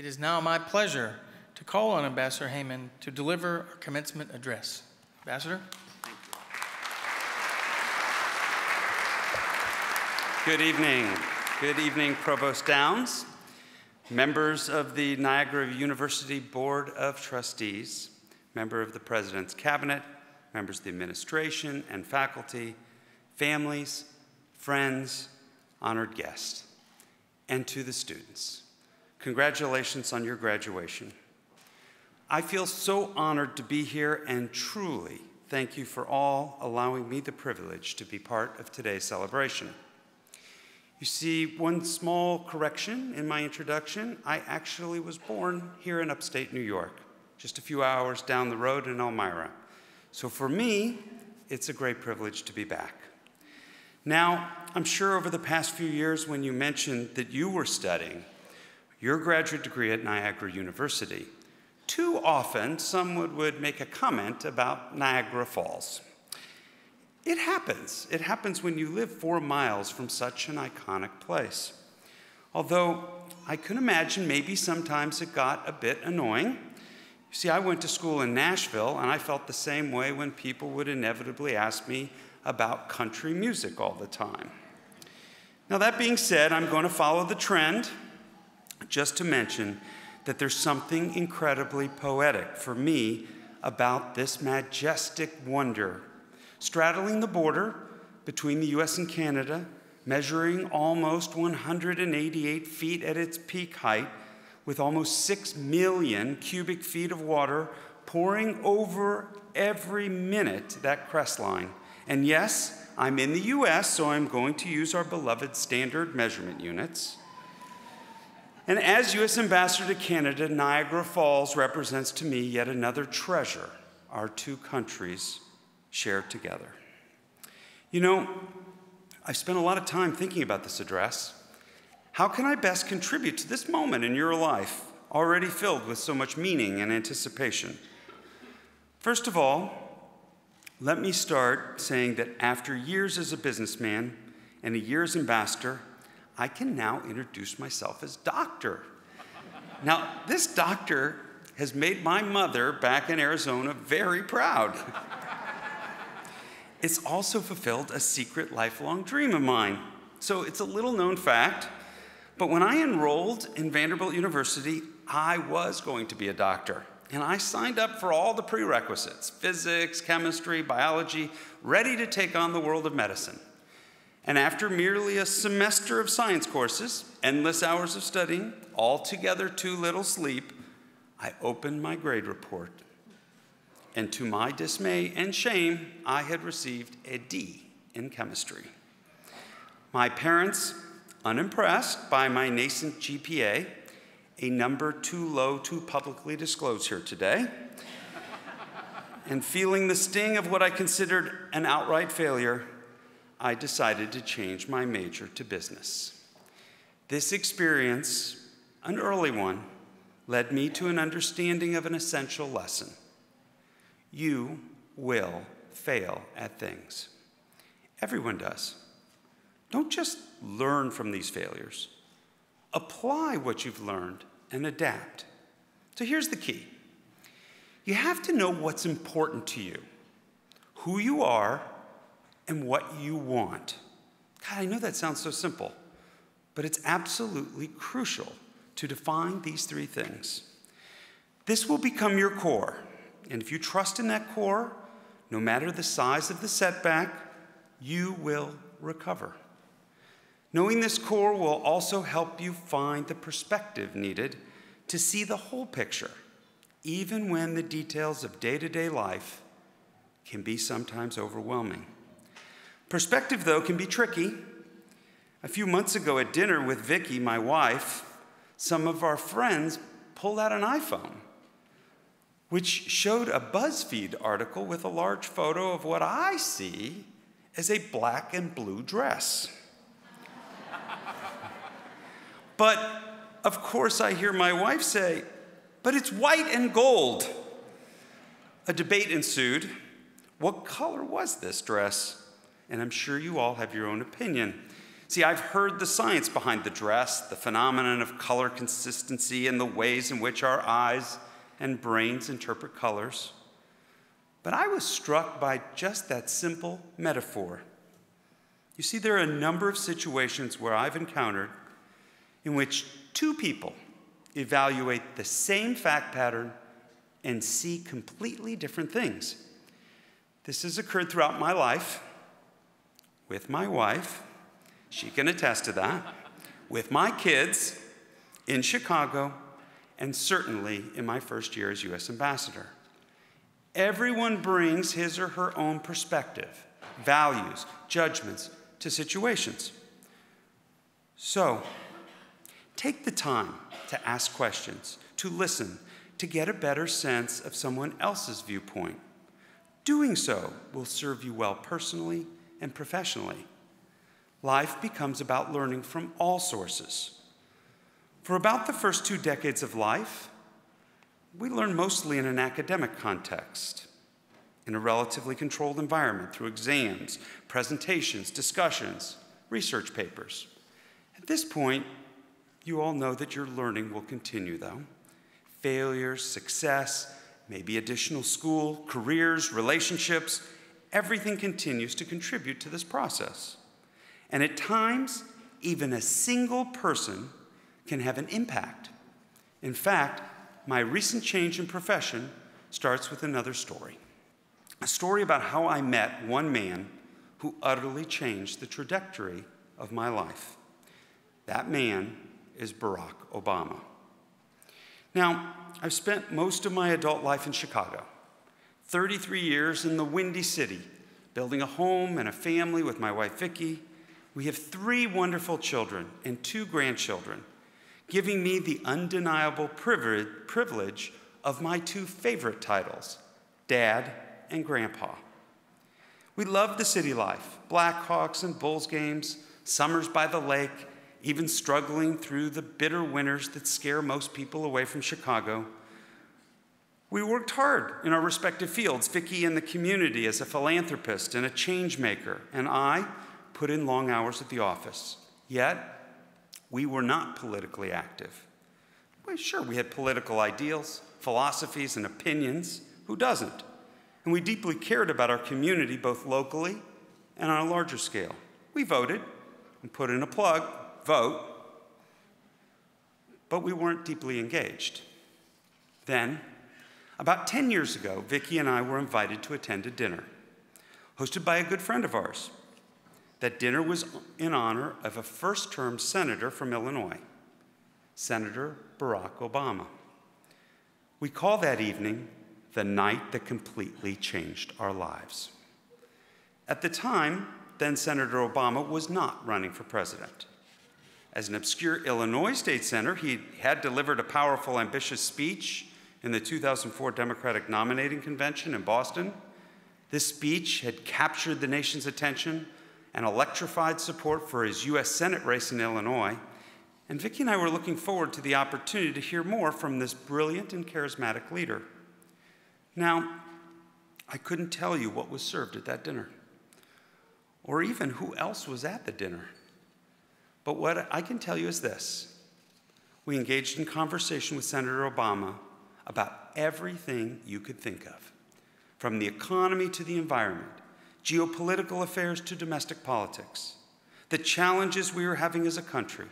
It is now my pleasure to call on Ambassador Heyman to deliver our commencement address. Ambassador? Thank you. Good evening. Good evening, Provost Downs, members of the Niagara University Board of Trustees, member of the President's Cabinet, members of the administration and faculty, families, friends, honored guests, and to the students. Congratulations on your graduation. I feel so honored to be here and truly thank you for all allowing me the privilege to be part of today's celebration. You see, one small correction in my introduction, I actually was born here in upstate New York, just a few hours down the road in Elmira. So for me, it's a great privilege to be back. Now, I'm sure over the past few years when you mentioned that you were studying your graduate degree at Niagara University, too often someone would make a comment about Niagara Falls. It happens. It happens when you live 4 miles from such an iconic place. Although I can imagine maybe sometimes it got a bit annoying. You see, I went to school in Nashville, and I felt the same way when people would inevitably ask me about country music all the time. Now, that being said, I'm going to follow the trend just to mention that there's something incredibly poetic for me about this majestic wonder, straddling the border between the US and Canada, measuring almost 188 feet at its peak height, with almost 6 million cubic feet of water pouring over every minute that crest line. And yes, I'm in the US, so I'm going to use our beloved standard measurement units. And as U.S. Ambassador to Canada, Niagara Falls represents to me yet another treasure our two countries share together. You know, I've spent a lot of time thinking about this address. How can I best contribute to this moment in your life, already filled with so much meaning and anticipation? First of all, let me start saying that after years as a businessman and a year as ambassador, I can now introduce myself as doctor. Now, this doctor has made my mother back in Arizona very proud. It's also fulfilled a secret lifelong dream of mine. So it's a little known fact, but when I enrolled in Vanderbilt University, I was going to be a doctor. And I signed up for all the prerequisites, physics, chemistry, biology, ready to take on the world of medicine. And after merely a semester of science courses, endless hours of studying, altogether too little sleep, I opened my grade report. And to my dismay and shame, I had received a D in chemistry. My parents, unimpressed by my nascent GPA, a number too low to publicly disclose here today, and feeling the sting of what I considered an outright failure, I decided to change my major to business. This experience, an early one, led me to an understanding of an essential lesson. You will fail at things. Everyone does. Don't just learn from these failures. Apply what you've learned and adapt. So here's the key. You have to know what's important to you, who you are, and what you want. God, I know that sounds so simple, but it's absolutely crucial to define these three things. This will become your core, and if you trust in that core, no matter the size of the setback, you will recover. Knowing this core will also help you find the perspective needed to see the whole picture, even when the details of day-to-day life can be sometimes overwhelming. Perspective, though, can be tricky. A few months ago at dinner with Vicky, my wife, some of our friends pulled out an iPhone, which showed a BuzzFeed article with a large photo of what I see as a black and blue dress. But, of course, I hear my wife say, "But it's white and gold." A debate ensued. What color was this dress? And I'm sure you all have your own opinion. See, I've heard the science behind the dress, the phenomenon of color consistency, and the ways in which our eyes and brains interpret colors. But I was struck by just that simple metaphor. You see, there are a number of situations where I've encountered in which two people evaluate the same fact pattern and see completely different things. This has occurred throughout my life with my wife, she can attest to that, with my kids, in Chicago, and certainly in my first year as U.S. Ambassador. Everyone brings his or her own perspective, values, judgments to situations. So, take the time to ask questions, to listen, to get a better sense of someone else's viewpoint. Doing so will serve you well personally and professionally. Life becomes about learning from all sources. For about the first 2 decades of life, we learn mostly in an academic context, in a relatively controlled environment through exams, presentations, discussions, research papers. At this point, you all know that your learning will continue, though. Failures, success, maybe additional school, careers, relationships, everything continues to contribute to this process. And at times, even a single person can have an impact. In fact, my recent change in profession starts with another story. A story about how I met one man who utterly changed the trajectory of my life. That man is Barack Obama. Now, I've spent most of my adult life in Chicago, 33 years in the Windy City, building a home and a family with my wife, Vicki. We have 3 wonderful children and 2 grandchildren, giving me the undeniable privilege of my 2 favorite titles, Dad and Grandpa. We love the city life, Blackhawks and Bulls games, summers by the lake, even struggling through the bitter winters that scare most people away from Chicago. We worked hard in our respective fields, Vicki in the community as a philanthropist and a change maker, and I put in long hours at the office. Yet, we were not politically active. Well, sure, we had political ideals, philosophies, and opinions. Who doesn't? And we deeply cared about our community, both locally and on a larger scale. We voted and put in a plug, vote, but we weren't deeply engaged. Then, about 10 years ago, Vicki and I were invited to attend a dinner, hosted by a good friend of ours. That dinner was in honor of a first-term senator from Illinois, Senator Barack Obama. We call that evening the night that completely changed our lives. At the time, then Senator Obama was not running for president. As an obscure Illinois state senator, he had delivered a powerful, ambitious speech in the 2004 Democratic Nominating Convention in Boston. This speech had captured the nation's attention and electrified support for his U.S. Senate race in Illinois. And Vicki and I were looking forward to the opportunity to hear more from this brilliant and charismatic leader. Now, I couldn't tell you what was served at that dinner, or even who else was at the dinner. But what I can tell you is this. We engaged in conversation with Senator Obama about everything you could think of, from the economy to the environment, geopolitical affairs to domestic politics, the challenges we were having as a country,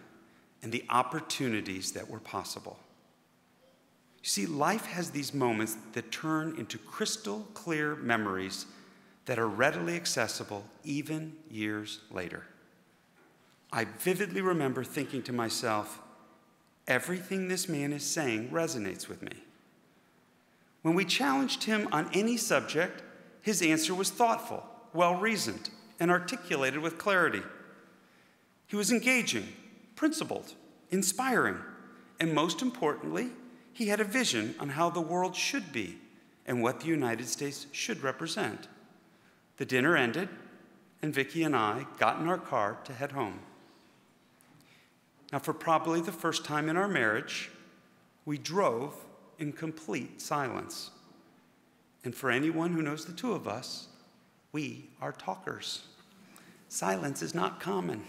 and the opportunities that were possible. You see, life has these moments that turn into crystal clear memories that are readily accessible even years later. I vividly remember thinking to myself, everything this man is saying resonates with me. When we challenged him on any subject, his answer was thoughtful, well-reasoned, and articulated with clarity. He was engaging, principled, inspiring, and most importantly, he had a vision on how the world should be and what the United States should represent. The dinner ended, and Vicki and I got in our car to head home. Now, for probably the first time in our marriage, we drove in complete silence. And for anyone who knows the two of us, we are talkers. Silence is not common.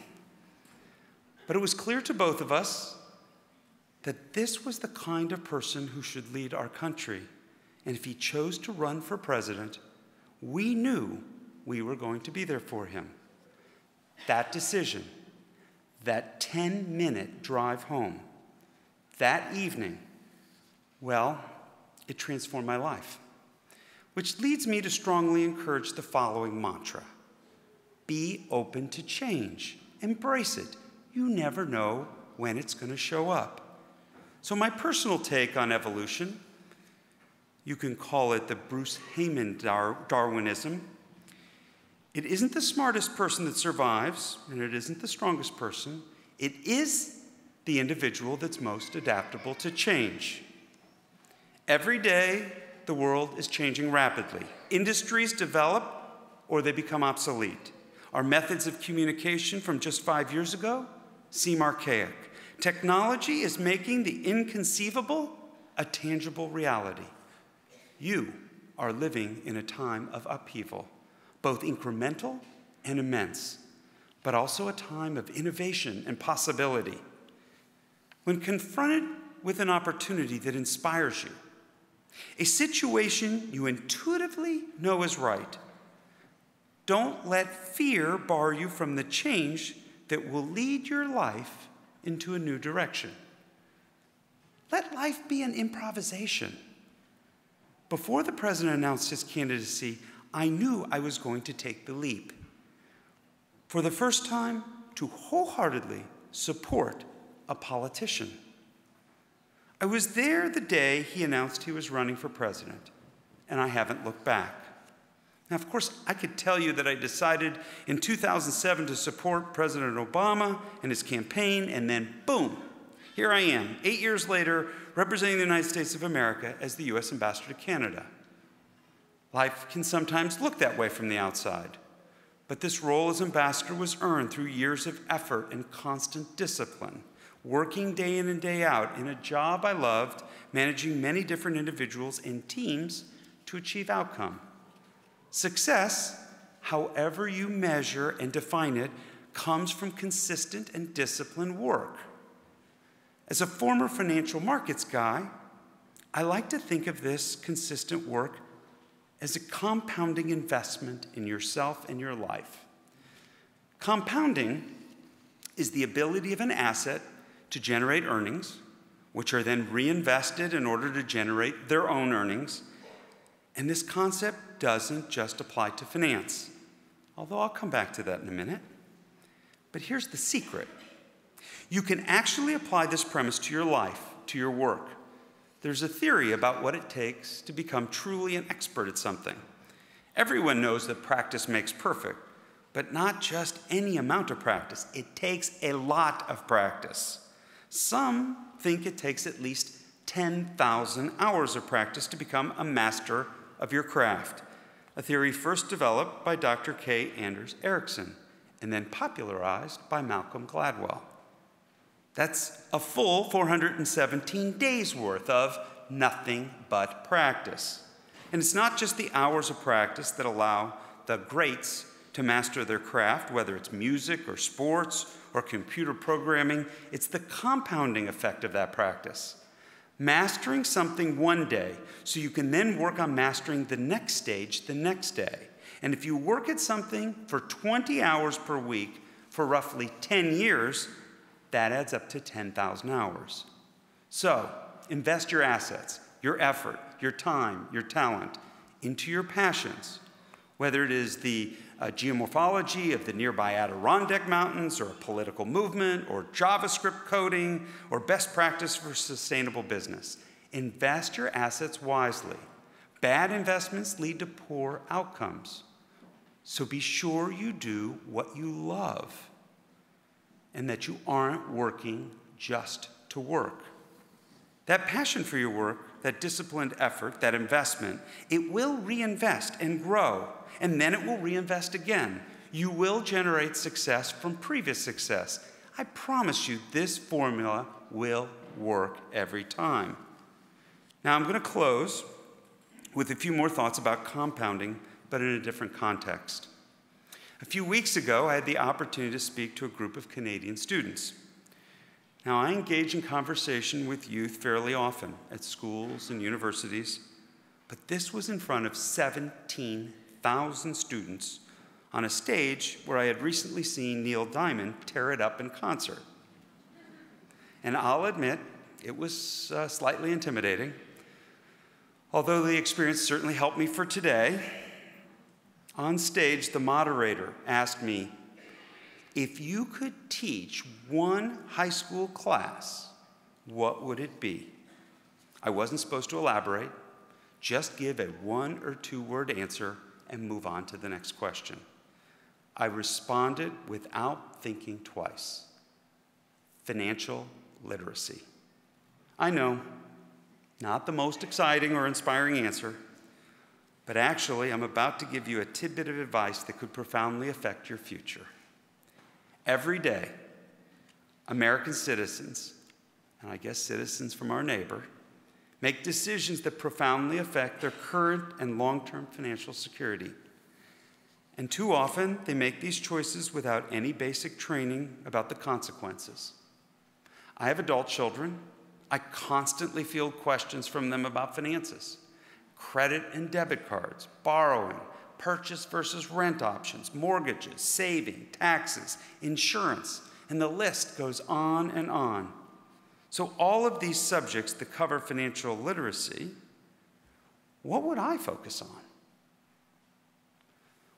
But it was clear to both of us that this was the kind of person who should lead our country. And if he chose to run for president, we knew we were going to be there for him. That decision, that 10-minute drive home, that evening, well, it transformed my life. Which leads me to strongly encourage the following mantra. Be open to change. Embrace it. You never know when it's going to show up. So my personal take on evolution, you can call it the Bruce Heyman Darwinism. It isn't the smartest person that survives, and it isn't the strongest person. It is the individual that's most adaptable to change. Every day, the world is changing rapidly. Industries develop or they become obsolete. Our methods of communication from just 5 years ago seem archaic. Technology is making the inconceivable a tangible reality. You are living in a time of upheaval, both incremental and immense, but also a time of innovation and possibility. When confronted with an opportunity that inspires you, a situation you intuitively know is right, don't let fear bar you from the change that will lead your life into a new direction. Let life be an improvisation. Before the president announced his candidacy, I knew I was going to take the leap. For the first time, to wholeheartedly support a politician. I was there the day he announced he was running for president, and I haven't looked back. Now, of course, I could tell you that I decided in 2007 to support President Obama and his campaign, and then boom, here I am, 8 years later, representing the United States of America as the U.S. Ambassador to Canada. Life can sometimes look that way from the outside, but this role as ambassador was earned through years of effort and constant discipline, working day in and day out in a job I loved, managing many different individuals and teams to achieve outcome. Success, however you measure and define it, comes from consistent and disciplined work. As a former financial markets guy, I like to think of this consistent work as a compounding investment in yourself and your life. Compounding is the ability of an asset to generate earnings, which are then reinvested in order to generate their own earnings. And this concept doesn't just apply to finance, although I'll come back to that in a minute. But here's the secret. You can actually apply this premise to your life, to your work. There's a theory about what it takes to become truly an expert at something. Everyone knows that practice makes perfect, but not just any amount of practice. It takes a lot of practice. Some think it takes at least 10,000 hours of practice to become a master of your craft, a theory first developed by Dr. K. Anders Ericsson and then popularized by Malcolm Gladwell. That's a full 417 days worth of nothing but practice. And it's not just the hours of practice that allow the greats to master their craft, whether it's music or sports or computer programming. It's the compounding effect of that practice. Mastering something one day so you can then work on mastering the next stage the next day. And if you work at something for 20 hours per week for roughly 10 years, that adds up to 10,000 hours. So invest your assets, your effort, your time, your talent into your passions, whether it is the geomorphology of the nearby Adirondack Mountains, or a political movement, or JavaScript coding, or best practice for sustainable business. Invest your assets wisely. Bad investments lead to poor outcomes. So be sure you do what you love, and that you aren't working just to work. That passion for your work, that disciplined effort, that investment, it will reinvest and grow, and then it will reinvest again. You will generate success from previous success. I promise you this formula will work every time. Now I'm going to close with a few more thoughts about compounding, but in a different context. A few weeks ago, I had the opportunity to speak to a group of Canadian students. Now, I engage in conversation with youth fairly often at schools and universities, but this was in front of 17,000 students on a stage where I had recently seen Neil Diamond tear it up in concert. And I'll admit, it was slightly intimidating, although the experience certainly helped me for today. On stage, the moderator asked me, if you could teach one high school class, what would it be? I wasn't supposed to elaborate, just give a 1 or 2 word answer and move on to the next question. I responded without thinking twice. Financial literacy. I know, not the most exciting or inspiring answer, but actually I'm about to give you a tidbit of advice that could profoundly affect your future. Every day, American citizens, and I guess citizens from our neighbor, make decisions that profoundly affect their current and long-term financial security. And too often, they make these choices without any basic training about the consequences. I have adult children. I constantly field questions from them about finances, credit and debit cards, borrowing, purchase versus rent options, mortgages, saving, taxes, insurance, and the list goes on and on. So all of these subjects that cover financial literacy, what would I focus on?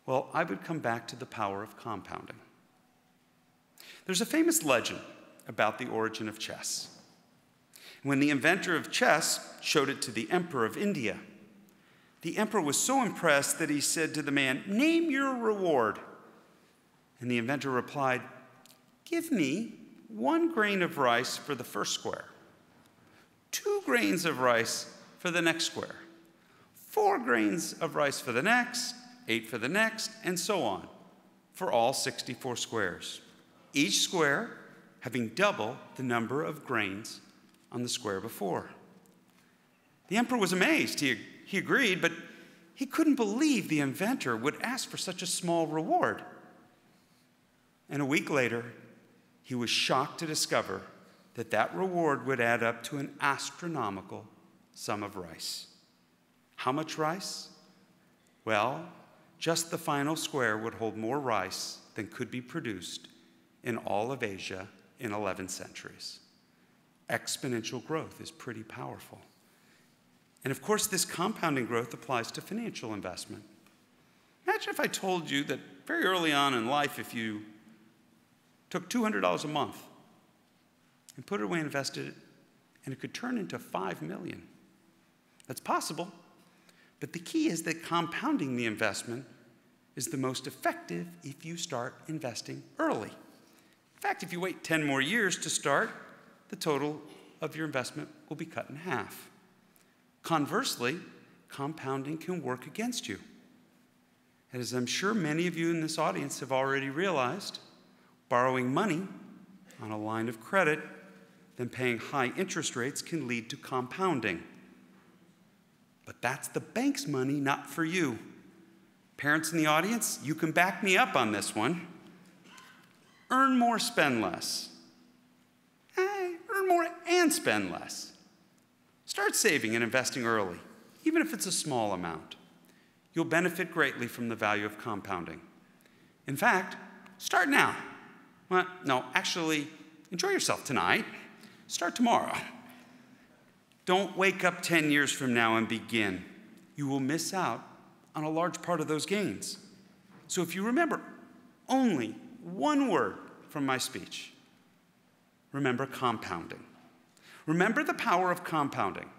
Well, I would come back to the power of compounding. There's a famous legend about the origin of chess. When the inventor of chess showed it to the emperor of India, the emperor was so impressed that he said to the man, "Name your reward." And the inventor replied, "Give me 1 grain of rice for the first square, 2 grains of rice for the next square, 4 grains of rice for the next, 8 for the next, and so on, for all 64 squares, each square having double the number of grains on the square before." The emperor was amazed. He agreed, but he couldn't believe the inventor would ask for such a small reward. And a week later, he was shocked to discover that that reward would add up to an astronomical sum of rice. How much rice? Well, just the final square would hold more rice than could be produced in all of Asia in 11 centuries. Exponential growth is pretty powerful. And of course, this compounding growth applies to financial investment. Imagine if I told you that very early on in life, if you took $200 a month and put it away and invested it, and it could turn into $5 million. That's possible, but the key is that compounding the investment is the most effective if you start investing early. In fact, if you wait 10 more years to start, the total of your investment will be cut in half. Conversely, compounding can work against you. And as I'm sure many of you in this audience have already realized, borrowing money on a line of credit, then paying high interest rates can lead to compounding. But that's the bank's money, not for you. Parents in the audience, you can back me up on this one. Earn more, spend less. Earn more and spend less. Start saving and investing early, even if it's a small amount. You'll benefit greatly from the value of compounding. In fact, start now. Well, no, actually, enjoy yourself tonight. Start tomorrow. Don't wake up 10 years from now and begin. You will miss out on a large part of those gains. So if you remember only 1 word from my speech, remember compounding. Remember the power of compounding.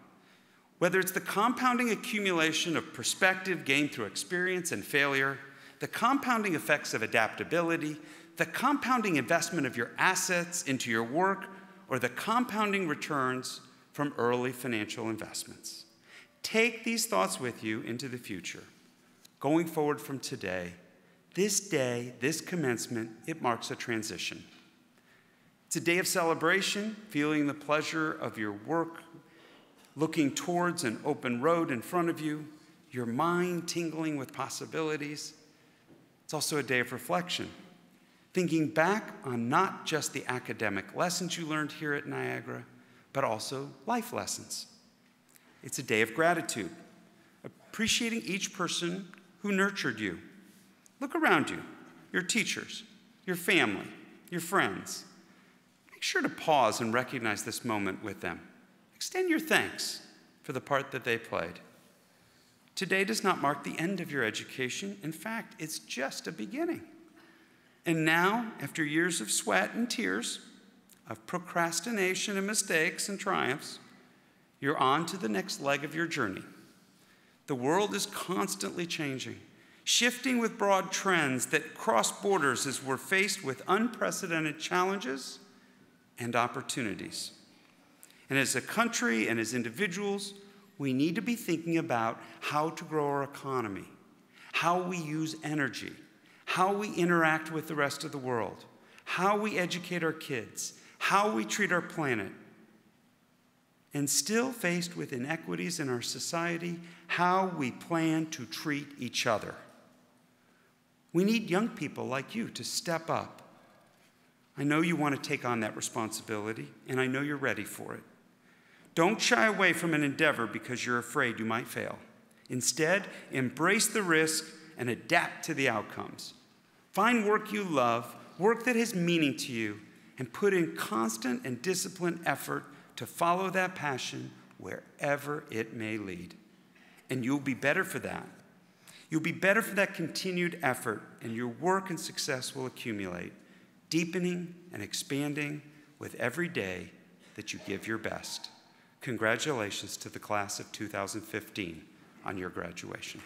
Whether it's the compounding accumulation of perspective gained through experience and failure, the compounding effects of adaptability, the compounding investment of your assets into your work, or the compounding returns from early financial investments. Take these thoughts with you into the future. Going forward from today, this day, this commencement, it marks a transition. It's a day of celebration, feeling the pleasure of your work, looking towards an open road in front of you, your mind tingling with possibilities. It's also a day of reflection, thinking back on not just the academic lessons you learned here at Niagara, but also life lessons. It's a day of gratitude, appreciating each person who nurtured you. Look around you, your teachers, your family, your friends. Make sure to pause and recognize this moment with them. Extend your thanks for the part that they played. Today does not mark the end of your education. In fact, it's just a beginning. And now, after years of sweat and tears, of procrastination and mistakes and triumphs, you're on to the next leg of your journey. The world is constantly changing, shifting with broad trends that cross borders as we're faced with unprecedented challenges and opportunities. And as a country and as individuals, we need to be thinking about how to grow our economy, how we use energy, how we interact with the rest of the world, how we educate our kids, how we treat our planet. And still faced with inequities in our society, how we plan to treat each other. We need young people like you to step up. I know you want to take on that responsibility, and I know you're ready for it. Don't shy away from an endeavor because you're afraid you might fail. Instead, embrace the risk and adapt to the outcomes. Find work you love, work that has meaning to you, and put in constant and disciplined effort to follow that passion wherever it may lead. And you'll be better for that. You'll be better for that continued effort, and your work and success will accumulate, deepening and expanding with every day that you give your best. Congratulations to the class of 2015 on your graduation.